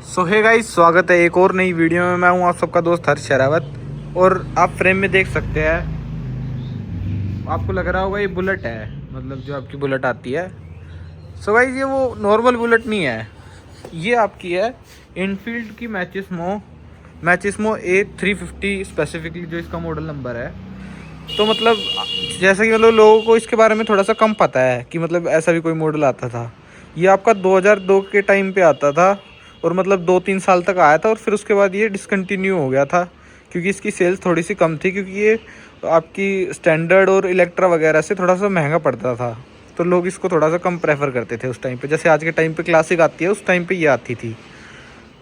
सो hey guys, स्वागत है एक और नई वीडियो में। मैं हूं आप सबका दोस्त हर्ष शरावत। और आप फ्रेम में देख सकते हैं, आपको लग रहा होगा ये बुलेट है, मतलब जो आपकी बुलेट आती है। सो गाइस, ये वो नॉर्मल बुलेट नहीं है, ये आपकी है इनफील्ड की मैचिस्मो A350 स्पेसिफिकली, जो इसका मॉडल नंबर है। तो मतलब जैसा कि मतलब लोगों को इसके बारे में थोड़ा सा कम पता है कि मतलब ऐसा भी कोई मॉडल आता था। ये आपका 2002 के टाइम पे आता था और मतलब 2-3 साल तक आया था और फिर उसके बाद ये डिसकंटिन्यू हो गया था, क्योंकि इसकी सेल्स थोड़ी सी कम थी, क्योंकि ये आपकी स्टैंडर्ड और इलेक्ट्रा वगैरह से थोड़ा सा महंगा पड़ता था। तो लोग इसको थोड़ा सा कम प्रेफर करते थे उस टाइम पे। जैसे आज के टाइम पे क्लासिक आती है, उस टाइम पे ये आती थी।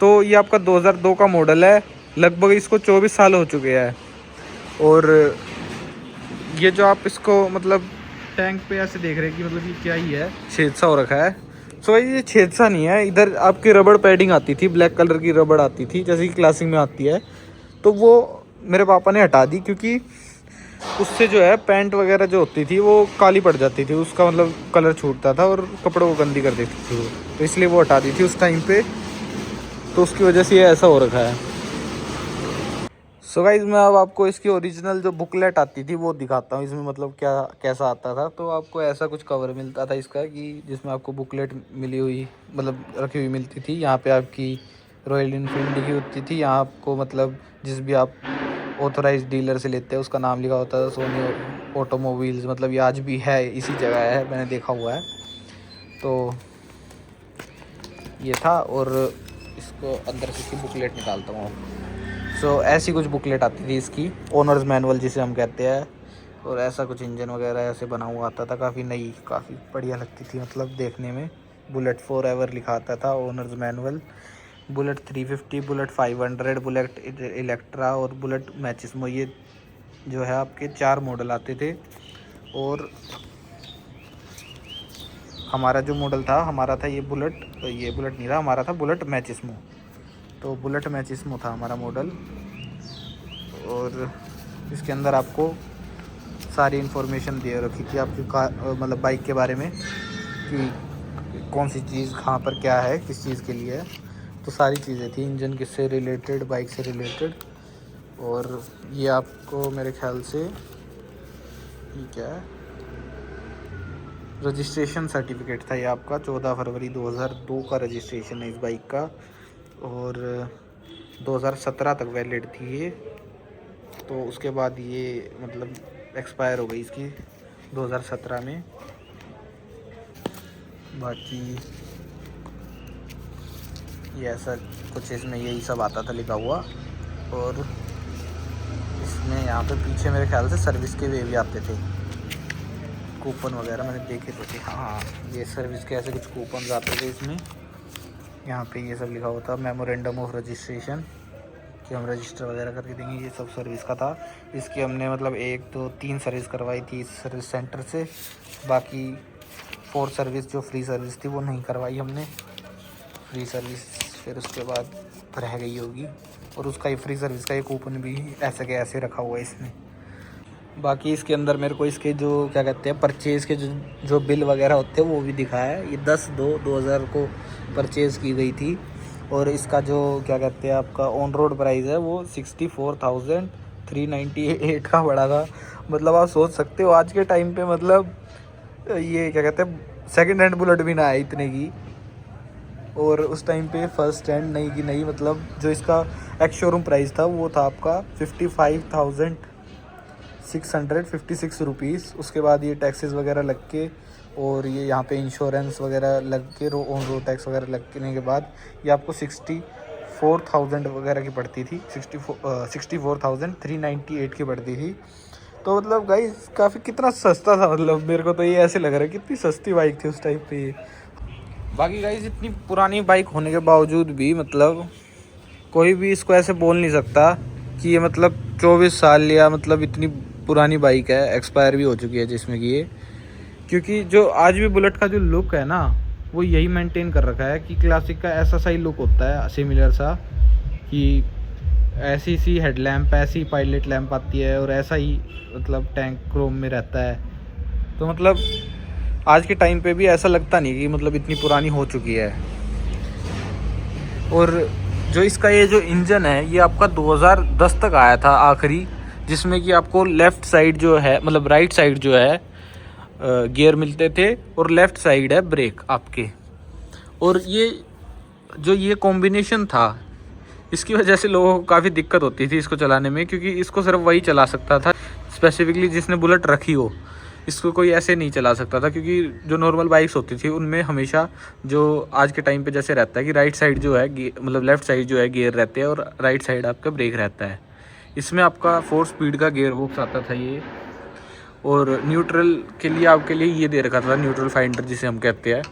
तो ये आपका 2002 का मॉडल है, लगभग इसको 24 साल हो चुके हैं। और ये जो आप इसको मतलब टैंक पे ऐसे देख रहे हैं कि मतलब ये क्या ही है, छेद सा हो रखा है। सो ये छेद सा नहीं है, इधर आपकी रबड़ पैडिंग आती थी, ब्लैक कलर की रबड़ आती थी जैसे कि क्लासिक में आती है। तो वो मेरे पापा ने हटा दी, क्योंकि उससे जो है पैंट वगैरह जो होती थी वो काली पड़ जाती थी, उसका मतलब कलर छूटता था और कपड़ों को गंदी कर देती थी वो। तो इसलिए वो हटा दी थी उस टाइम पे। तो उसकी वजह से ये ऐसा हो रखा है। सो गाइज, मैं अब आपको इसकी ओरिजिनल जो बुकलेट आती थी वो दिखाता हूँ, इसमें मतलब क्या कैसा आता था। तो आपको ऐसा कुछ कवर मिलता था इसका, कि जिसमें आपको बुकलेट मिली हुई मतलब रखी हुई मिलती थी। यहाँ पे आपकी रॉयल इनफील्ड लिखी होती थी, यहाँ आपको मतलब जिस भी आप ऑथोराइज डीलर से लेते हैं उसका नाम लिखा होता था, सोनी ऑटोमोबाइल्स। मतलब ये आज भी है, इसी जगह है, मैंने देखा हुआ है। तो ये था, और इसको अंदर से इसकी बुकलेट निकालता हूँ। सो ऐसी कुछ बुकलेट आती थी इसकी, ओनर्स मैनुअल जिसे हम कहते हैं। और ऐसा कुछ इंजन वगैरह ऐसे बना हुआ आता था, काफ़ी नई, काफ़ी बढ़िया लगती थी मतलब देखने में। बुलेट फॉर एवर लिखा आता था, owners manual. Bullet 350, bullet 500, bullet Electra और बुलेट मैचिस्मो, ये जो है आपके 4 मॉडल आते थे। और हमारा जो मॉडल था, हमारा था ये बुलेट नहीं था, हमारा था बुलेट मैचिस्मो। तो बुलेट मैचिस्मो था हमारा मॉडल। और इसके अंदर आपको सारी इन्फॉर्मेशन दे रखी थी आपकी कार मतलब बाइक के बारे में, कि कौन सी चीज़ कहाँ पर क्या है, किस चीज़ के लिए है। तो सारी चीज़ें थी, इंजन किससे रिलेटेड, बाइक से रिलेटेड। और ये आपको मेरे ख्याल से ये क्या है, रजिस्ट्रेशन सर्टिफिकेट था ये आपका। 14 फरवरी 2002 का रजिस्ट्रेशन है इस बाइक का, और 2017 तक वैलिड थी ये। तो उसके बाद ये मतलब एक्सपायर हो गई इसकी 2017 में। बाकी ये ऐसा कुछ इसमें यही सब आता था लिखा हुआ। और इसमें यहाँ पे पीछे मेरे ख्याल से सर्विस के वे भी आते थे, कूपन वगैरह मैंने देखे थे। हाँ, ये सर्विस के ऐसे कुछ कूपन आते थे इसमें। यहाँ पे ये सब लिखा हुआ था, मेमोरेंडम ऑफ रजिस्ट्रेशन, कि हम रजिस्टर वगैरह करके देंगे। ये सब सर्विस का था। इसकी हमने मतलब 1 2 3 सर्विस करवाई थी इस सर्विस सेंटर से। बाकी 4 सर्विस जो फ्री सर्विस थी वो नहीं करवाई हमने। फ्री सर्विस फिर उसके बाद रह गई होगी, और उसका ही फ्री सर्विस का ये कूपन भी ऐसे के ऐसे रखा हुआ है इसमें। बाकी इसके अंदर मेरे को इसके जो क्या कहते हैं परचेज़ के जो बिल वगैरह होते हैं वो भी दिखा है। ये 10/2/2000 को परचेज़ की गई थी, और इसका जो क्या कहते हैं आपका ऑन रोड प्राइस है वो 64,398 का पड़ा था। मतलब आप सोच सकते हो आज के टाइम पे मतलब ये क्या कहते हैं सेकंड हैंड बुलेट भी ना आए इतने की, और उस टाइम पे फर्स्ट हैंड नई की नई मतलब जो इसका एक्स शोरूम प्राइस था वो था आपका 55,656 रुपीज़। उसके बाद ये टैक्सेस वगैरह लग के, और ये यहाँ पे इंश्योरेंस वगैरह लग के, ऑन रोड टैक्स वगैरह लगने के बाद ये आपको 64,000 वगैरह की पड़ती थी। 64,398 की पड़ती थी। तो मतलब गाइस काफ़ी कितना सस्ता था, मतलब मेरे को तो ये ऐसे लग रहा है कितनी सस्ती बाइक थी उस टाइप पे ये। बाकी गाइस इतनी पुरानी बाइक होने के बावजूद भी मतलब कोई भी इसको ऐसे बोल नहीं सकता कि ये मतलब 24 साल या मतलब इतनी पुरानी बाइक है, एक्सपायर भी हो चुकी है जिसमें कि ये। क्योंकि जो आज भी बुलेट का जो लुक है ना, वो यही मेंटेन कर रखा है कि क्लासिक का ऐसा सा ही लुक होता है, सिमिलर सा, कि ऐसी सी हेडलैम्प, ऐसी पायलट लैंप आती है, और ऐसा ही मतलब टैंक क्रोम में रहता है। तो मतलब आज के टाइम पे भी ऐसा लगता नहीं कि मतलब इतनी पुरानी हो चुकी है। और जो इसका ये जो इंजन है ये आपका 2010 तक आया था आखिरी, जिसमें कि आपको लेफ़्ट साइड जो है मतलब राइट साइड जो है गियर मिलते थे और लेफ़्ट साइड है ब्रेक आपके। और ये कॉम्बिनेशन था, इसकी वजह से लोगों को काफ़ी दिक्कत होती थी इसको चलाने में, क्योंकि इसको सिर्फ वही चला सकता था स्पेसिफिकली जिसने बुलेट रखी हो। इसको कोई ऐसे नहीं चला सकता था, क्योंकि जो नॉर्मल बाइक्स होती थी उनमें हमेशा जो आज के टाइम पे जैसे रहता है कि राइट साइड जो है मतलब लेफ़्ट साइड जो है गियर रहते हैं और राइट साइड आपका ब्रेक रहता है। इसमें आपका 4 स्पीड का गियर बॉक्स आता था ये, और न्यूट्रल के लिए आपके लिए ये दे रखा था न्यूट्रल फाइंडर जिसे हम कहते हैं।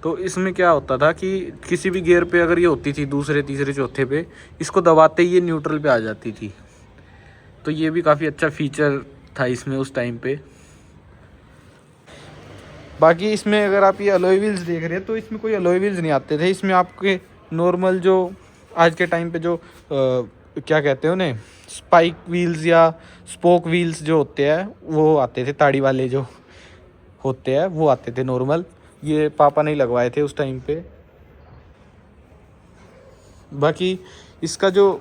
तो इसमें क्या होता था कि किसी भी गियर पे अगर ये होती थी दूसरे तीसरे चौथे पे, इसको दबाते ही ये न्यूट्रल पे आ जाती थी। तो ये भी काफ़ी अच्छा फीचर था इसमें उस टाइम पे। बाकी इसमें अगर आप ये अलॉय व्हील्स देख रहे हैं तो इसमें कोई अलॉय व्हील्स नहीं आते थे। इसमें आपके नॉर्मल जो आज के टाइम पे जो क्या कहते हैं उन्हें, स्पाइक व्हील्स या स्पोक व्हील्स जो होते हैं वो आते थे, ताड़ी वाले जो होते हैं वो आते थे नॉर्मल। ये पापा नहीं लगवाए थे उस टाइम पे। बाकी इसका जो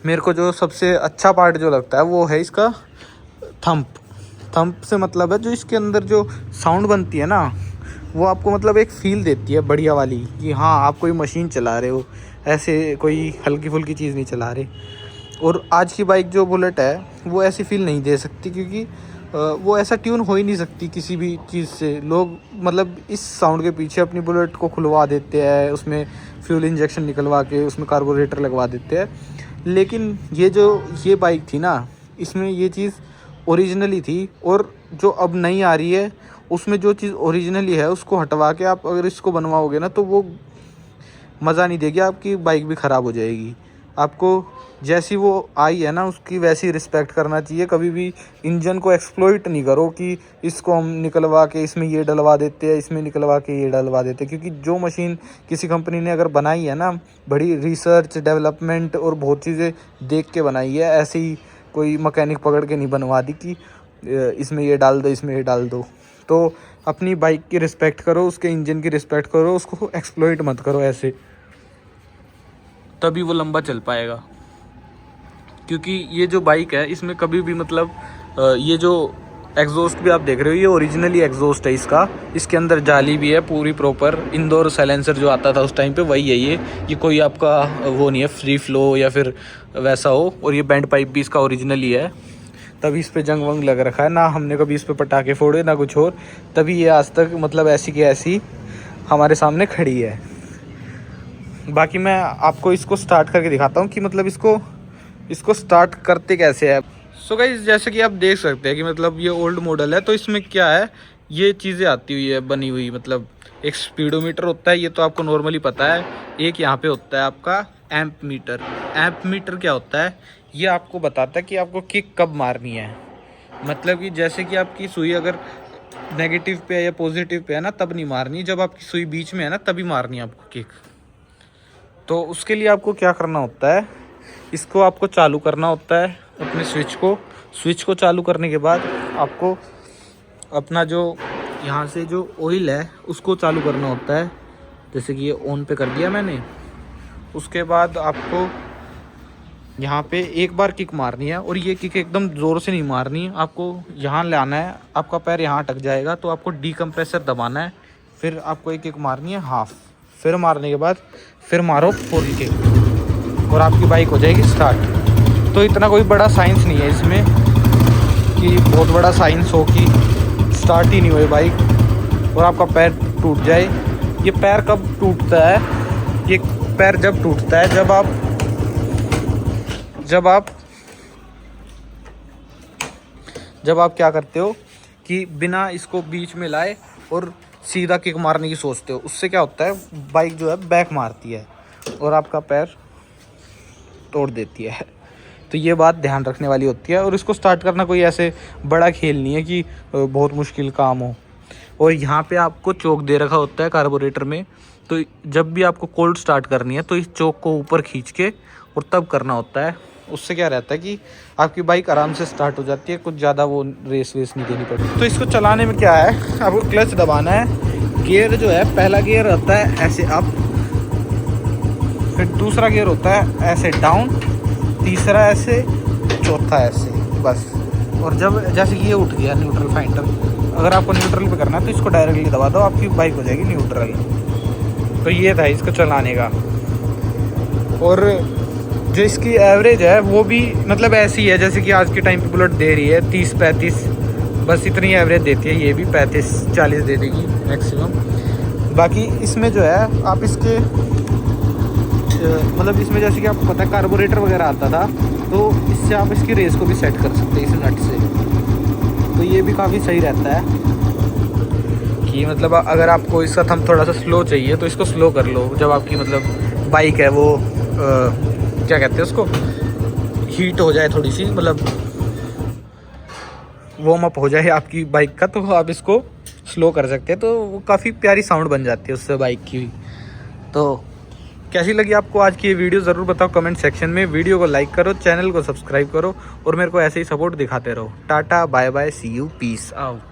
मेरे को जो सबसे अच्छा पार्ट जो लगता है वो है इसका थंप से मतलब है जो इसके अंदर जो साउंड बनती है ना, वो आपको मतलब एक फ़ील देती है बढ़िया वाली कि हाँ आप कोई मशीन चला रहे हो, ऐसे कोई हल्की फुल्की चीज़ नहीं चला रहे। और आज की बाइक जो बुलेट है वो ऐसी फील नहीं दे सकती, क्योंकि वो ऐसा ट्यून हो ही नहीं सकती किसी भी चीज़ से। लोग मतलब इस साउंड के पीछे अपनी बुलेट को खुलवा देते हैं, उसमें फ्यूल इंजेक्शन निकलवा के उसमें कार्बोरेटर लगवा देते हैं। लेकिन ये बाइक थी ना, इसमें ये चीज़ ओरिजिनली थी, और जो अब नई आ रही है उसमें जो चीज़ ओरिजिनली है उसको हटवा के आप अगर इसको बनवाओगे ना तो वो मज़ा नहीं देगी, आपकी बाइक भी ख़राब हो जाएगी। आपको जैसी वो आई है ना उसकी वैसी रिस्पेक्ट करना चाहिए। कभी भी इंजन को एक्सप्लॉइट नहीं करो कि इसको हम निकलवा के इसमें ये डलवा देते हैं, इसमें निकलवा के ये डलवा देते हैं, क्योंकि जो मशीन किसी कंपनी ने अगर बनाई है ना, बड़ी रिसर्च डेवलपमेंट और बहुत चीज़ें देख के बनाई है, ऐसे ही कोई मैकेनिक पकड़ के नहीं बनवा दी कि इसमें ये डाल दो इसमें ये डाल दो। तो अपनी बाइक की रिस्पेक्ट करो, उसके इंजन की रिस्पेक्ट करो, उसको एक्सप्लॉइट मत करो ऐसे, तभी वो लंबा चल पाएगा। क्योंकि ये जो बाइक है इसमें कभी भी मतलब ये जो एग्जॉस्ट भी आप देख रहे हो ये ओरिजिनली एग्जॉस्ट है इसका। इसके अंदर जाली भी है पूरी प्रॉपर, इंडोर साइलेंसर जो आता था उस टाइम पे वही है ये कोई आपका वो नहीं है फ्री फ्लो या फिर वैसा हो। और ये बैंड पाइप भी इसका ओरिजिनली है, तभी इस पर जंग वंग लग रखा है ना, हमने कभी इस पर पटाखे फोड़े ना कुछ और, तभी ये आज तक मतलब ऐसी की ऐसी हमारे सामने खड़ी है। बाकी मैं आपको इसको स्टार्ट करके दिखाता हूँ कि मतलब इसको स्टार्ट करते कैसे है। सो गाइस जैसे कि आप देख सकते हैं कि मतलब ये ओल्ड मॉडल है, तो इसमें क्या है ये चीज़ें आती हुई है बनी हुई, मतलब एक स्पीडोमीटर होता है, ये तो आपको नॉर्मली पता है। एक यहाँ पे होता है आपका एम्प मीटर। एम्प मीटर क्या होता है, ये आपको बताता है कि आपको किक कब मारनी है। मतलब कि जैसे कि आपकी सुई अगर नेगेटिव पे है या पॉजिटिव पे है ना तब नहीं मारनी, जब आपकी सुई बीच में है ना तभी मारनी है आपको किक। तो उसके लिए आपको क्या करना होता है, इसको आपको चालू करना होता है अपने स्विच को चालू करने के बाद आपको अपना जो यहाँ से जो ऑयल है उसको चालू करना होता है। जैसे कि ये ऑन पे कर दिया मैंने, उसके बाद आपको यहाँ पे एक बार किक मारनी है, और ये किक एकदम ज़ोर से नहीं मारनी है, आपको यहाँ लाना है, आपका पैर यहाँ अटक जाएगा तो आपको डीकम्प्रेसर दबाना है, फिर आपको एक किक मारनी है हाफ, फिर मारने के बाद फिर मारो फुल किक और आपकी बाइक हो जाएगी स्टार्ट। तो इतना कोई बड़ा साइंस नहीं है इसमें कि बहुत बड़ा साइंस हो कि स्टार्ट ही नहीं हुई बाइक और आपका पैर टूट जाए। ये पैर कब टूटता है, ये पैर जब टूटता है जब आप क्या करते हो कि बिना इसको बीच में लाए और सीधा किक मारने की सोचते हो। उससे क्या होता है बाइक जो है बैक मारती है और आपका पैर तोड़ देती है। तो ये बात ध्यान रखने वाली होती है। और इसको स्टार्ट करना कोई ऐसे बड़ा खेल नहीं है कि बहुत मुश्किल काम हो। और यहाँ पे आपको चोक दे रखा होता है कार्बोरेटर में, तो जब भी आपको कोल्ड स्टार्ट करनी है तो इस चोक को ऊपर खींच के और तब करना होता है। उससे क्या रहता है कि आपकी बाइक आराम से स्टार्ट हो जाती है, कुछ ज़्यादा वो रेस नहीं देनी पड़ती। तो इसको चलाने में क्या है, आपको क्लच दबाना है, गियर जो है पहला गियर रहता है ऐसे अप, फिर दूसरा गियर होता है ऐसे डाउन, तीसरा ऐसे, चौथा ऐसे, बस। और जब जैसे कि ये उठ गया न्यूट्रल फाइंडर, अगर आपको न्यूट्रल पे करना है तो इसको डायरेक्टली दबा दो, आपकी बाइक हो जाएगी न्यूट्रल। तो ये था इसको चलाने का। और जो इसकी एवरेज है वो भी मतलब ऐसी है जैसे कि आज के टाइम पे बुलेट दे रही है 30-35, बस इतनी एवरेज देती है। ये भी 35-40 दे देगी मैक्सिमम। बाकी इसमें जो है आप इसके मतलब इसमें जैसे कि आपको पता है कार्बोरेटर वगैरह आता था, तो इससे आप इसकी रेस को भी सेट कर सकते हैं इस नट से। तो ये भी काफ़ी सही रहता है कि मतलब अगर आपको इसका थंब थोड़ा सा स्लो चाहिए तो इसको स्लो कर लो। जब आपकी मतलब बाइक है वो क्या कहते हैं उसको, हीट हो जाए थोड़ी सी, मतलब वार्म अप हो जाए आपकी बाइक का, तो आप इसको स्लो कर सकते हैं। तो वो काफ़ी प्यारी साउंड बन जाती है उससे बाइक की। तो कैसी लगी आपको आज की ये वीडियो ज़रूर बताओ कमेंट सेक्शन में। वीडियो को लाइक करो, चैनल को सब्सक्राइब करो और मेरे को ऐसे ही सपोर्ट दिखाते रहो। Tata bye bye, see you, peace out.